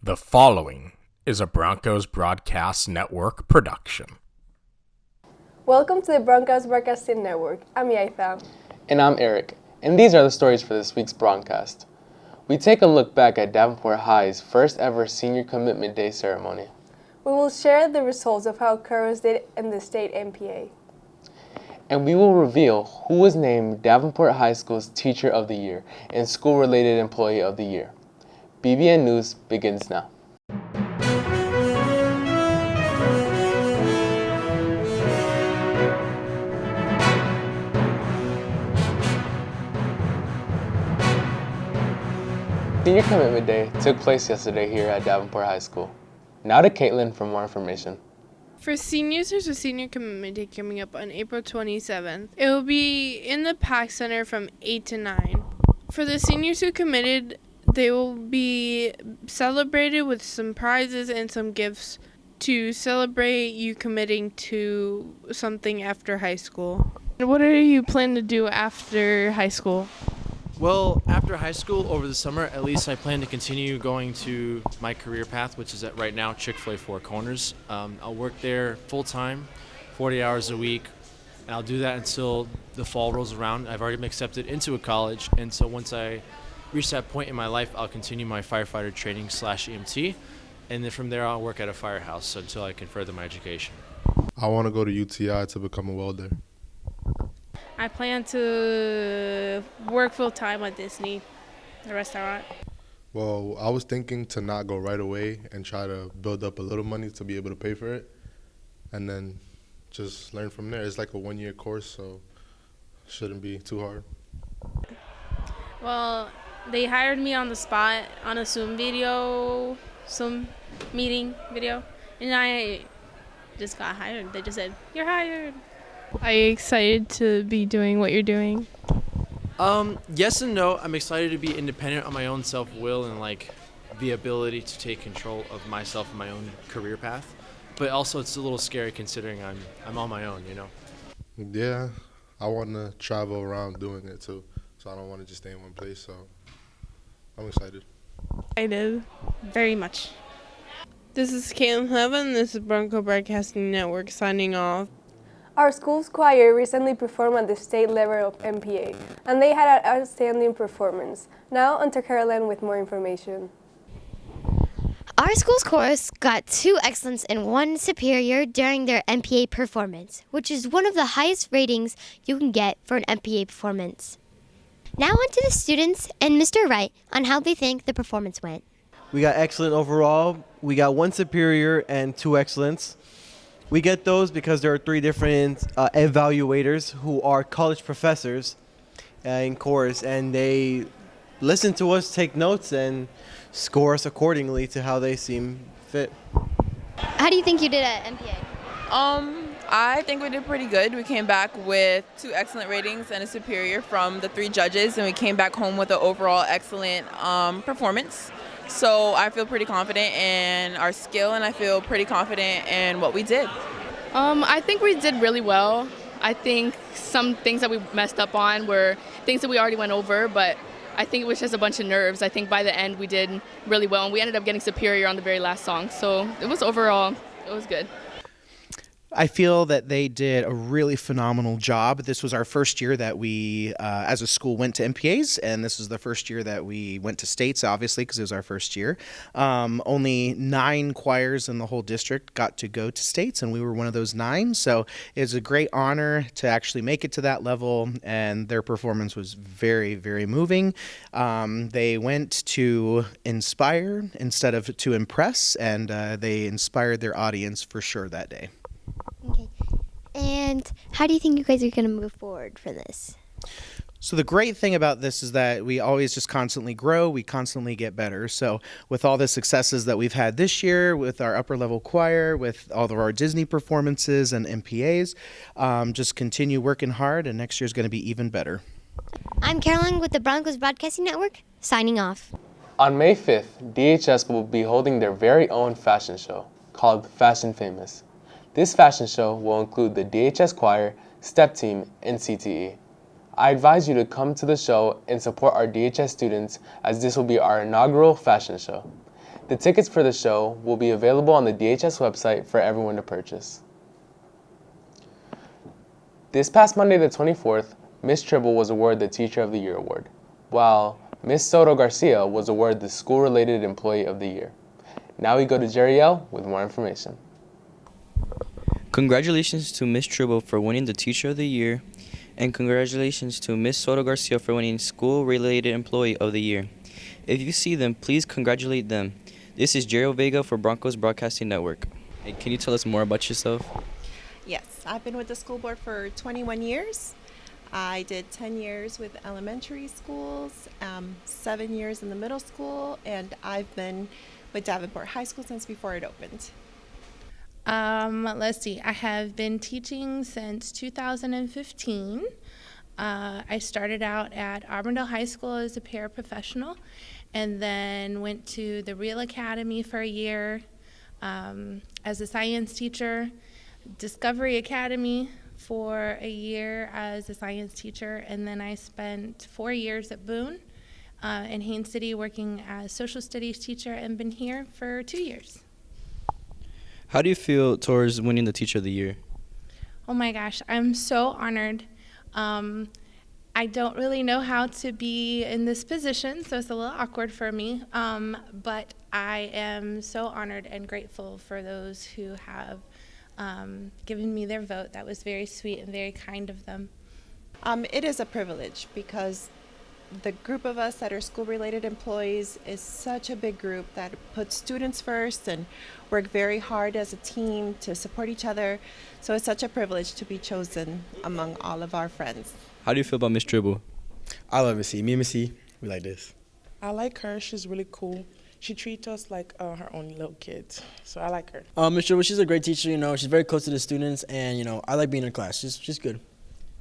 The following is a Broncos Broadcast Network production. Welcome to the Broncos Broadcasting Network. I'm Yaitha. And I'm Eric, and these are the stories for this week's broadcast. We take a look back at Davenport High's first ever Senior Commitment Day ceremony. We will share the results of how Curtis did in the state MPA. And we will reveal who was named Davenport High School's Teacher of the Year and School-Related Employee of the Year. BBN News begins now. Senior Commitment Day took place yesterday here at Davenport High School. Now to Caitlin for more information. For seniors, there's a Senior Commitment Day coming up on April 27th. It will be in the PAC Center from 8 to 9. For the seniors who committed, they will be celebrated with some prizes and some gifts to celebrate you committing to something after high school. What are you planning to do after high school? Well, after high school, over the summer, at least I plan to continue going to my career path, which is at right now Chick-fil-A Four Corners. I'll work there full-time, 40 hours a week, and I'll do that until the fall rolls around. I've already been accepted into a college, and so once I reach that point in my life, I'll continue my firefighter training / EMT, and then from there I'll work at a firehouse until I can further my education. I want to go to UTI to become a welder. I plan to work full-time at Disney, the restaurant. Well, I was thinking to not go right away and try to build up a little money to be able to pay for it and then just learn from there. It's like a 1-year course, so it shouldn't be too hard. Well, they hired me on the spot on a Zoom meeting video, and I just got hired. They just said, "You're hired." Are you excited to be doing what you're doing? Yes and no. I'm excited to be independent on my own self-will and like the ability to take control of myself and my own career path. But also it's a little scary considering I'm on my own, you know. Yeah, I want to travel around doing it too, so I don't want to just stay in one place, so I'm excited. I did, very much. This is Caitlin Levin. This is Bronco Broadcasting Network signing off. Our school's choir recently performed at the state level of MPA, and they had an outstanding performance. Now, on to Caroline with more information. Our school's chorus got 2 excellents and 1 superior during their MPA performance, which is one of the highest ratings you can get for an MPA performance. Now on to the students and Mr. Wright on how they think the performance went. We got excellent overall. We got 1 superior and 2 excellents. We get those because there are 3 different evaluators who are college professors in chorus, and they listen to us, take notes, and score us accordingly to how they seem fit. How do you think you did at MPA? I think we did pretty good. We came back with 2 excellent ratings and a superior from the 3 judges, and we came back home with an overall excellent performance. So I feel pretty confident in our skill, and I feel pretty confident in what we did. I think we did really well. I think some things that we messed up on were things that we already went over, but I think it was just a bunch of nerves. I think by the end we did really well, and we ended up getting superior on the very last song. So it was overall, it was good. I feel that they did a really phenomenal job. This was our first year that we, as a school, went to MPAs, and this was the first year that we went to states, obviously, because it was our first year. Only 9 choirs in the whole district got to go to states, and we were one of those 9. So it was a great honor to actually make it to that level, and their performance was very, very moving. They went to inspire instead of to impress, and they inspired their audience for sure that day. Okay. And how do you think you guys are going to move forward for this? So the great thing about this is that we always just constantly grow, we constantly get better. So with all the successes that we've had this year, with our upper level choir, with all of our Disney performances and MPAs, just continue working hard, and next year's going to be even better. I'm Caroline with the Broncos Broadcasting Network, signing off. On May 5th, DHS will be holding their very own fashion show called Fashion Famous. This fashion show will include the DHS Choir, STEP Team, and CTE. I advise you to come to the show and support our DHS students, as this will be our inaugural fashion show. The tickets for the show will be available on the DHS website for everyone to purchase. This past Monday the 24th, Miss Tribble was awarded the Teacher of the Year award, while Miss Soto Garcia was awarded the School-Related Employee of the Year. Now we go to Jeriel with more information. Congratulations to Miss Tribble for winning the Teacher of the Year, and congratulations to Miss Soto Garcia for winning School-Related Employee of the Year. If you see them, please congratulate them. This is Jeriel Vega for Broncos Broadcasting Network. Hey, can you tell us more about yourself? Yes, I've been with the school board for 21 years. I did 10 years with elementary schools, 7 years in the middle school, and I've been with Davenport High School since before it opened. Let's see. I have been teaching since 2015. I started out at Auburndale High School as a paraprofessional and then went to the Real Academy for a year as a science teacher, Discovery Academy for a year as a science teacher, and then I spent 4 years at Boone in Haines City working as social studies teacher and been here for 2 years. How do you feel towards winning the Teacher of the Year? Oh my gosh, I'm so honored. I don't really know how to be in this position, so it's a little awkward for me, but I am so honored and grateful for those who have given me their vote. That was very sweet and very kind of them. It is a privilege because the group of us that are school-related employees is such a big group that puts students first and work very hard as a team to support each other. So it's such a privilege to be chosen among all of our friends. How do you feel about Miss Tribble? I love Missy. Me and Missy, we like this. I like her. She's really cool. She treats us like her own little kids. So I like her. Miss Tribble, she's a great teacher. She's very close to the students, and I like being in her class. She's good.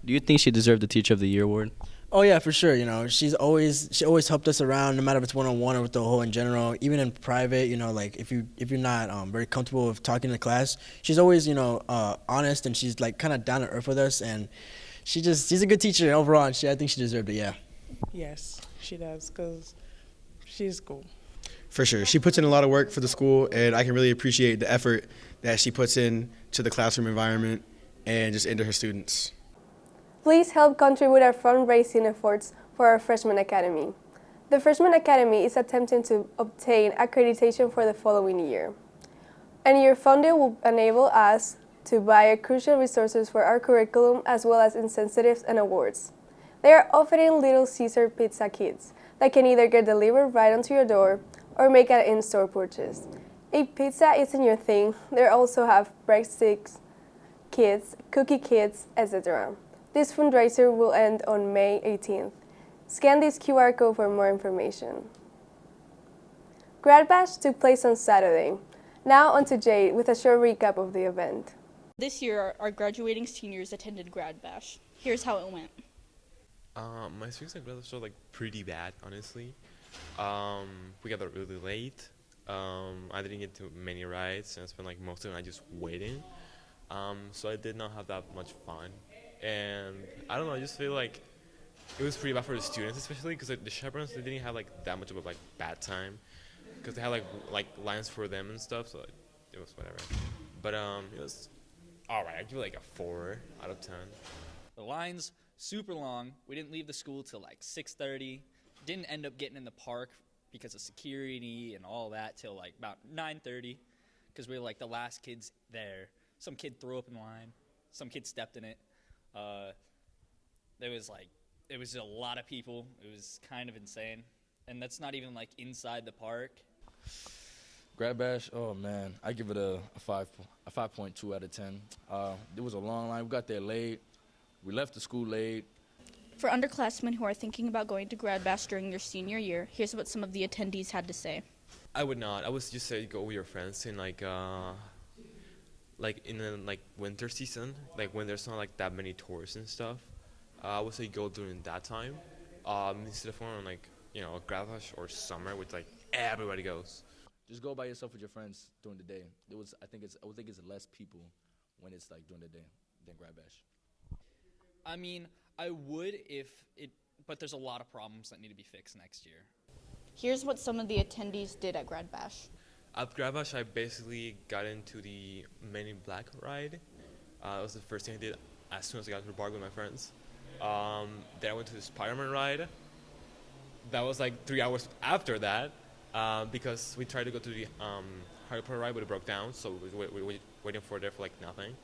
Do you think she deserved the Teacher of the Year award? Oh yeah, for sure. She always helped us around, no matter if it's one-on-one or with the whole in general. Even in private, like if you're not very comfortable with talking in class, she's always honest, and she's like kind of down to earth with us, and she's a good teacher overall. And I think she deserved it. Yeah. Yes, she does, because she's cool. For sure. She puts in a lot of work for the school, and I can really appreciate the effort that she puts in to the classroom environment and just into her students. Please help contribute our fundraising efforts for our Freshman Academy. The Freshman Academy is attempting to obtain accreditation for the following year. And your funding will enable us to buy crucial resources for our curriculum as well as incentives and awards. They are offering Little Caesar pizza kits that can either get delivered right onto your door or make an in-store purchase. If pizza isn't your thing, they also have breadsticks kits, cookie kits, etc. This fundraiser will end on May 18th. Scan this QR code for more information. Grad Bash took place on Saturday. Now on to Jade with a short recap of the event. This year, our graduating seniors attended Grad Bash. Here's how it went. My experience at Grad Bash was pretty bad, honestly. We got there really late. I didn't get to many rides, and I spent most of the night just waiting. So I did not have that much fun. And I don't know, I just feel like it was pretty bad for the students, especially because the chaperones, they didn't have that much of a bad time, because they had like lines for them and stuff, so it was whatever. But it was all right. I give it a 4 out of 10. The lines super long. We didn't leave the school till 6:30. Didn't end up getting in the park because of security and all that till about 9:30, because we were the last kids there. Some kid threw up in line. Some kid stepped in it. It was a lot of people. It was kind of insane, and that's not even inside the park. Grad Bash, oh man, I give it a 5.2 out of 10. It was a long line. We got there late. We left the school late. For underclassmen who are thinking about going to Grad Bash during their senior year, here's what some of the attendees had to say. I would not. I would just say go with your friends in in the winter season, when there's not that many tourists and stuff. I would say go during that time, instead of going on a Grad Bash or summer, which everybody goes. Just go by yourself with your friends during the day. I think it's less people when it's during the day than Grad Bash. I mean, I would but there's a lot of problems that need to be fixed next year. Here's what some of the attendees did at Grad Bash. At Grad Bash, I basically got into the Men in Black ride. It was the first thing I did as soon as I got to the park with my friends. Then I went to the Spider-Man ride. That was like 3 hours after that because we tried to go to the Harry Potter ride, but it broke down, so we were waiting for there for like nothing.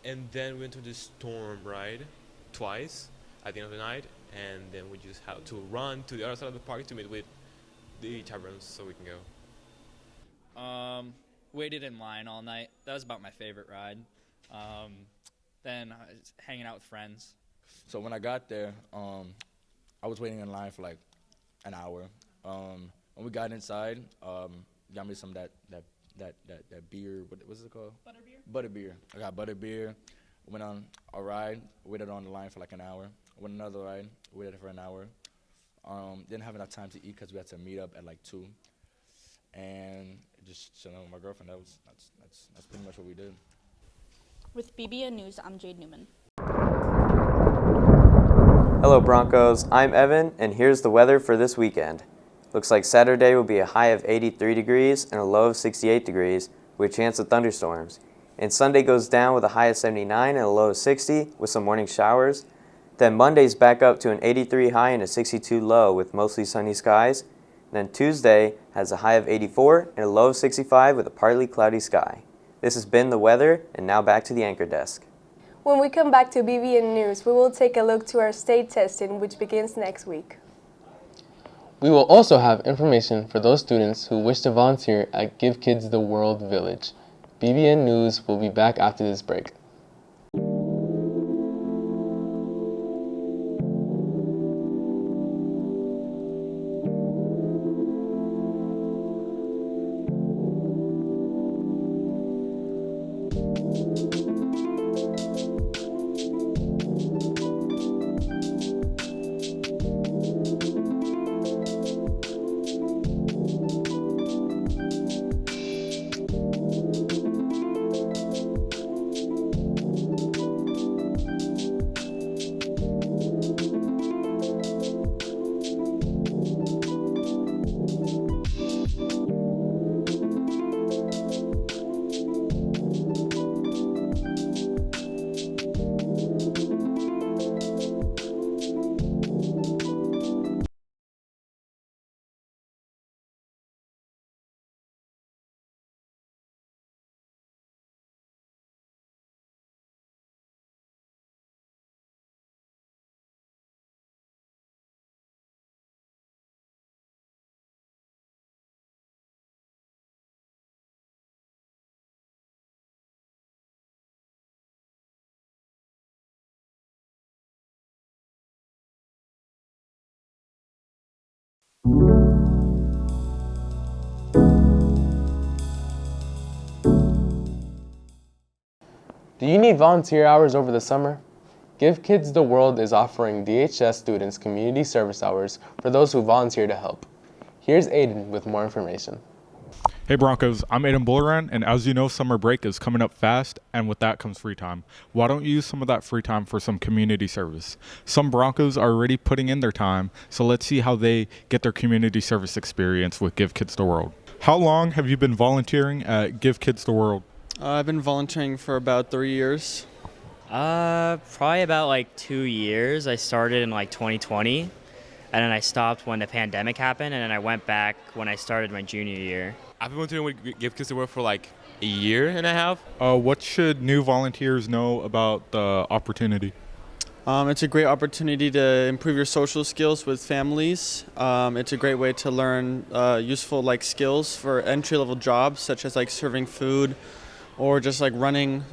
And then we went to the Storm ride twice at the end of the night, and then we just had to run to the other side of the park to meet with the chaperones so we can go. Waited in line all night. That was about my favorite ride. Then I was hanging out with friends. So when I got there, I was waiting in line for like an hour. When we got inside, got me some of that beer. What's it called? Butterbeer. I got butterbeer. Went on a ride. Waited on the line for like an hour. Went another ride. Waited for an hour. Didn't have enough time to eat because we had to meet up at like 2. And just chilling with my girlfriend. That's pretty much what we did. With BBN News, I'm Jade Newman. Hello Broncos, I'm Evan, and here's the weather for this weekend. Looks like Saturday will be a high of 83 degrees and a low of 68 degrees with a chance of thunderstorms. And Sunday goes down with a high of 79 and a low of 60 with some morning showers. Then Monday's back up to an 83 high and a 62 low with mostly sunny skies. And then Tuesday has a high of 84 and a low of 65 with a partly cloudy sky. This has been the weather, and now back to the anchor desk. When we come back to BVN News, we will take a look to our state testing, which begins next week. We will also have information for those students who wish to volunteer at Give Kids the World Village. BVN News will be back after this break. Do you need volunteer hours over the summer? Give Kids the World is offering DHS students community service hours for those who volunteer to help. Here's Aiden with more information. Hey Broncos, I'm Aiden Bulleran, and as you know, summer break is coming up fast, and with that comes free time. Why don't you use some of that free time for some community service? Some Broncos are already putting in their time, so let's see how they get their community service experience with Give Kids the World. How long have you been volunteering at Give Kids the World? I've been volunteering for about 3 years. Probably about like 2 years. I started in like 2020, and then I stopped when the pandemic happened, and then I went back when I started my junior year. I've been volunteering with Give Kids the World for like a year and a half. What should new volunteers know about the opportunity? It's a great opportunity to improve your social skills with families. It's a great way to learn useful like skills for entry-level jobs, such as like serving food, or just like running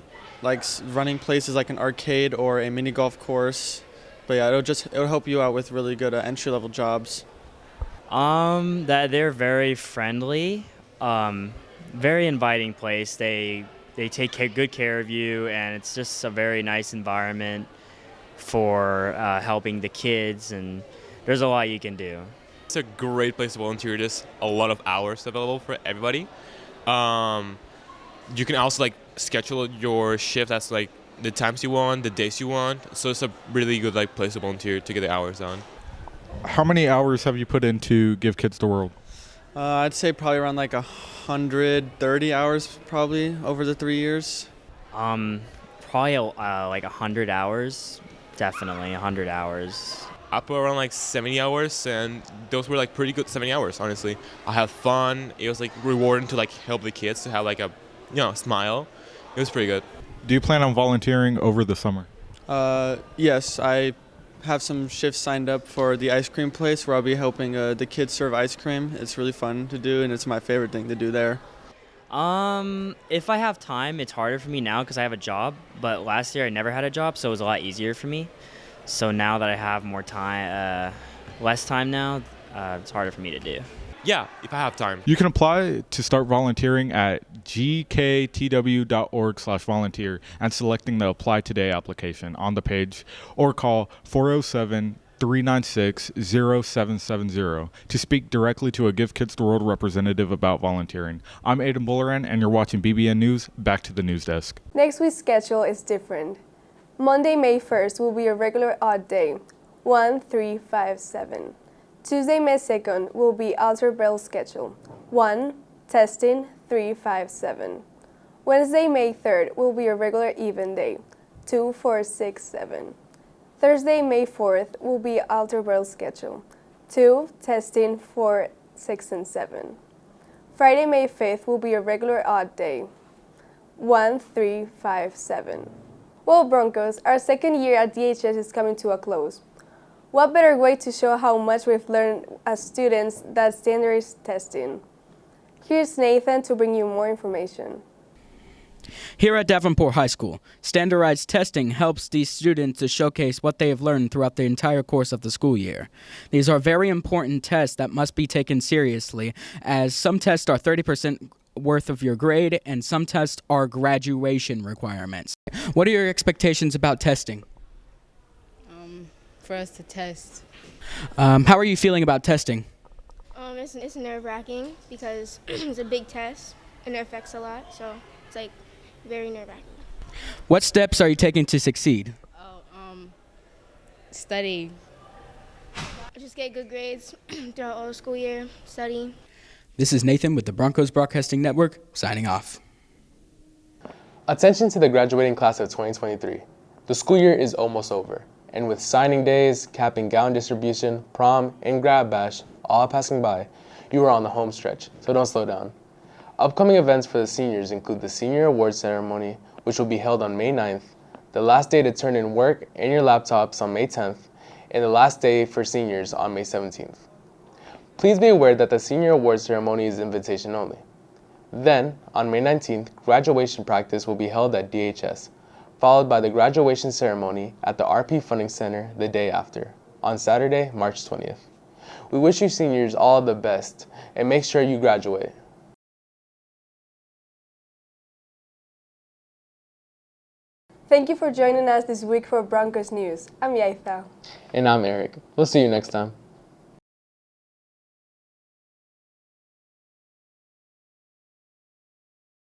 places like an arcade or a mini golf course. But yeah, it'll help you out with really good entry-level jobs. That they're very friendly, very inviting place. They take good care of you, and it's just a very nice environment for helping the kids, and there's a lot you can do. It's a great place to volunteer. There's a lot of hours available for everybody. You can also like schedule your shift as like the times you want, the days you want. So it's a really good like place to volunteer to get the hours done. How many hours have you put in to give kids the world? I'd say probably around like 130 hours probably over the 3 years. Probably like 100 hours. Definitely 100 hours. I put around like 70 hours, and those were like pretty good 70 hours, honestly. I had fun. It was like rewarding to like help the kids to have like a, smile. It was pretty good. Do you plan on volunteering over the summer? Yes, I have some shifts signed up for the ice cream place where I'll be helping the kids serve ice cream. It's really fun to do, and it's my favorite thing to do there. If I have time, it's harder for me now because I have a job. But last year I never had a job, so it was a lot easier for me. So now that I have more time, less time now, it's harder for me to do. Yeah, if I have time. You can apply to start volunteering at gktw.org/volunteer and selecting the Apply Today application on the page, or call 407-396-0770 to speak directly to a Give Kids the World representative about volunteering. I'm Aiden Bulleran, and you're watching BBN News. Back to the news desk. Next week's schedule is different. Monday, May 1st will be a regular odd day, 1, 3, 5, 7. Tuesday, May 2nd will be alter bell schedule, 1, testing, 3, 5, 7. Wednesday, May 3rd will be a regular even day, 2, 4, 6, 7. Thursday, May 4th will be alter bell schedule, 2, testing, 4, 6, and 7. Friday, May 5th will be a regular odd day, 1, 3, 5, 7. Well, Broncos, our second year at DHS is coming to a close. What better way to show how much we've learned as students than standardized testing? Here's Nathan to bring you more information. Here at Davenport High School, standardized testing helps these students to showcase what they have learned throughout the entire course of the school year. These are very important tests that must be taken seriously, as some tests are 30% worth of your grade and some tests are graduation requirements. What are your expectations about testing? For us to test. How are you feeling about testing? It's nerve-wracking because it's a big test and it affects a lot, so it's like very nerve-wracking. What steps are you taking to succeed? Study. Just get good grades throughout all the school year, study. This is Nathan with the Broncos Broadcasting Network, signing off. Attention to the graduating class of 2023. The school year is almost over, and with signing days, cap and gown distribution, prom, and grad bash all passing by, you are on the home stretch, so don't slow down. Upcoming events for the seniors include the Senior Awards Ceremony, which will be held on May 9th, the last day to turn in work and your laptops on May 10th, and the last day for seniors on May 17th. Please be aware that the Senior Awards Ceremony is invitation only. Then, on May 19th, graduation practice will be held at DHS, followed by the graduation ceremony at the RP Funding Center the day after, on Saturday, March 20th. We wish you seniors all the best, and make sure you graduate. Thank you for joining us this week for Broncos News. I'm Yaitha. And I'm Eric. We'll see you next time.